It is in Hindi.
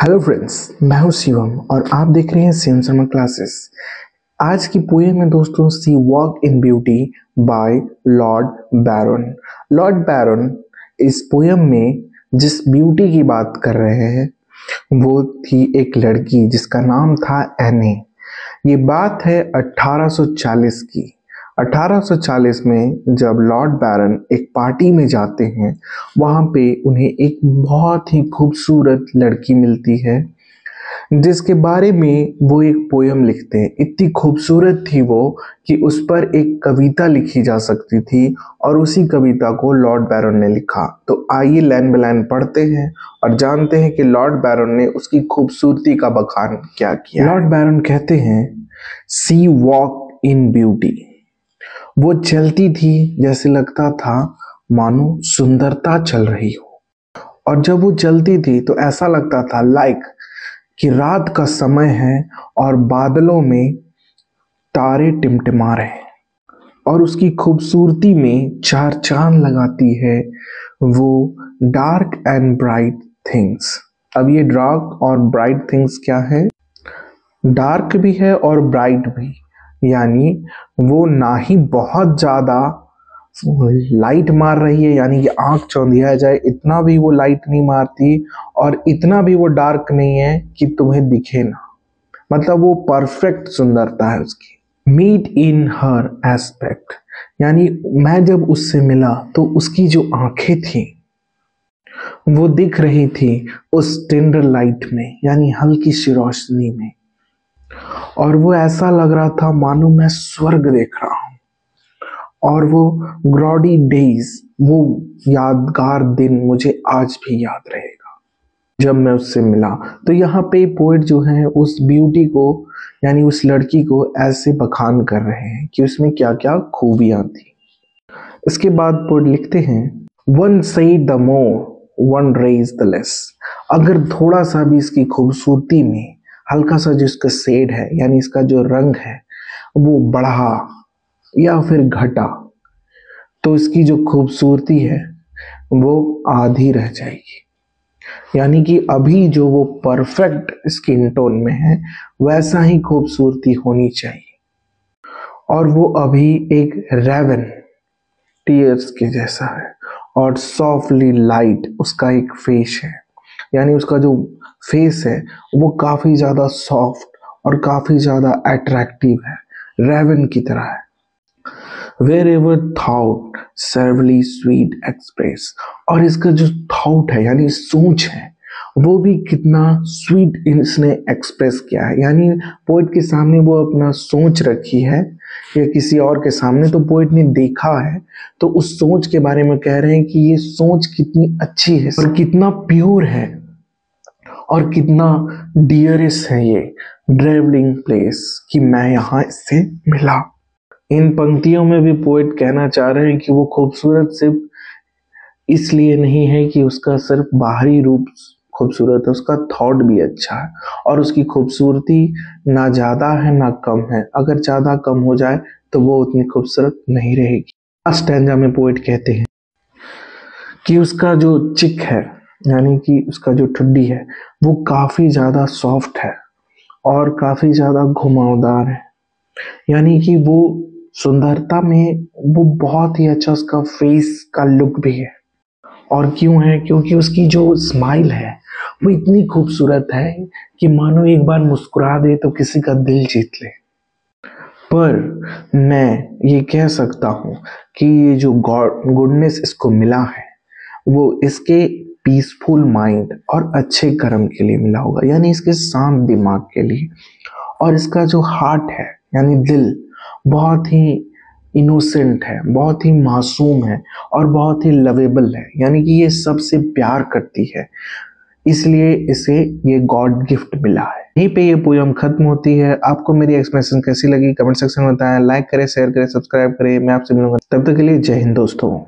हेलो फ्रेंड्स, मैं हूं शिवम और आप देख रहे हैं शिवम शर्मा क्लासेस। आज की पोएम है दोस्तों she walk in beauty by Lord Byron. Lord Byron इस पोएम में जिस ब्यूटी की बात कर रहे हैं वो थी एक लड़की जिसका नाम था एनी। ये बात है 1840 की। 1840 में जब लॉर्ड बैरन एक पार्टी में जाते हैं, वहाँ पे उन्हें एक बहुत ही खूबसूरत लड़की मिलती है जिसके बारे में वो एक पोयम लिखते हैं। इतनी खूबसूरत थी वो कि उस पर एक कविता लिखी जा सकती थी और उसी कविता को लॉर्ड बैरन ने लिखा। तो आइए लाइन बाय लाइन पढ़ते हैं और जानते हैं कि लॉर्ड बैरन ने उसकी खूबसूरती का बखान क्या किया। लॉर्ड बैरन कहते हैं, सी वॉक इन ब्यूटी। वो चलती थी जैसे लगता था मानो सुंदरता चल रही हो, और जब वो चलती थी तो ऐसा लगता था लाइक कि रात का समय है और बादलों में तारे टिमटिमा रहे हैं और उसकी खूबसूरती में चार चांद लगाती है वो डार्क एंड ब्राइट थिंग्स। अब ये डार्क और ब्राइट थिंग्स क्या है? डार्क भी है और ब्राइट भी, यानी वो ना ही बहुत ज़्यादा लाइट मार रही है यानी कि आंख चौंधिया जाए इतना भी वो लाइट नहीं मारती, और इतना भी वो डार्क नहीं है कि तुम्हें दिखे ना। मतलब वो परफेक्ट सुंदरता है उसकी। मीट इन हर एस्पेक्ट, यानी मैं जब उससे मिला तो उसकी जो आंखें थी वो दिख रही थी उस टेंडर लाइट में, यानी हल्की सी रोशनी में, और वो ऐसा लग रहा था मानो मैं स्वर्ग देख रहा हूँ। और वो ग्लॉडी डेज, वो यादगार दिन मुझे आज भी याद रहेगा जब मैं उससे मिला। तो यहाँ पे पोएट जो है उस ब्यूटी को यानी उस लड़की को ऐसे बखान कर रहे हैं कि उसमें क्या क्या खूबियां थी। इसके बाद पोएट लिखते हैं, one said the more one raise the less. अगर थोड़ा सा भी इसकी खूबसूरती में हल्का सा जो इसका शेड है यानी इसका जो रंग है वो बढ़ा या फिर घटा तो इसकी जो खूबसूरती है वो आधी रह जाएगी। यानी कि अभी जो वो परफेक्ट स्किन टोन में है वैसा ही खूबसूरती होनी चाहिए, और वो अभी एक रेवन टीयर्स के जैसा है और सॉफ्टली लाइट उसका एक फेस है, यानी उसका जो फेस है वो काफी ज्यादा सॉफ्ट और काफी ज्यादा अट्रैक्टिव है, रेवन की तरह है। Wherever thought servely sweet express, और इसका जो थॉट है यानी सोच है वो भी कितना स्वीट इसने एक्सप्रेस किया है। यानी पोइट के सामने वो अपना सोच रखी है या किसी और के सामने, तो पोइट ने देखा है तो उस सोच के बारे में कह रहे हैं कि ये सोच कितनी अच्छी है और कितना प्योर है और कितना डियरेस्ट है ये ड्रेवलिंग प्लेस कि मैं यहाँ इससे मिला। इन पंक्तियों में भी पोएट कहना चाह रहे हैं कि वो खूबसूरत सिर्फ इसलिए नहीं है कि उसका सिर्फ बाहरी रूप खूबसूरत है, उसका थॉट भी अच्छा है और उसकी खूबसूरती ना ज़्यादा है ना कम है। अगर ज़्यादा कम हो जाए तो वो उतनी खूबसूरत नहीं रहेगी। लास्ट स्टैंजा में पोएट कहते हैं कि उसका जो चिक है यानी कि उसका जो ठुड्डी है वो काफ़ी ज़्यादा सॉफ्ट है और काफ़ी ज़्यादा घुमावदार है, यानी कि वो सुंदरता में वो बहुत ही अच्छा उसका फेस का लुक भी है। और क्यों है? क्योंकि उसकी जो स्माइल है वो इतनी खूबसूरत है कि मानो एक बार मुस्कुरा दे तो किसी का दिल जीत ले। पर मैं ये कह सकता हूँ कि ये जो गुडनेस इसको मिला है वो इसके पीसफुल माइंड और अच्छे कर्म के लिए मिला होगा, यानी इसके शांत दिमाग के लिए। और इसका जो हार्ट है यानी दिल बहुत ही इनोसेंट है, बहुत ही मासूम है और बहुत ही लवेबल है, यानी कि ये सबसे प्यार करती है, इसलिए इसे ये गॉड गिफ्ट मिला है। यहीं पे ये पोयम खत्म होती है। आपको मेरी एक्सप्रेशन कैसी लगी कमेंट सेक्शन में बताएं। लाइक करें, शेयर करें, सब्सक्राइब करें। मैं आपसे मिलूंगा, तब तक के लिए जय हिंद दोस्तों।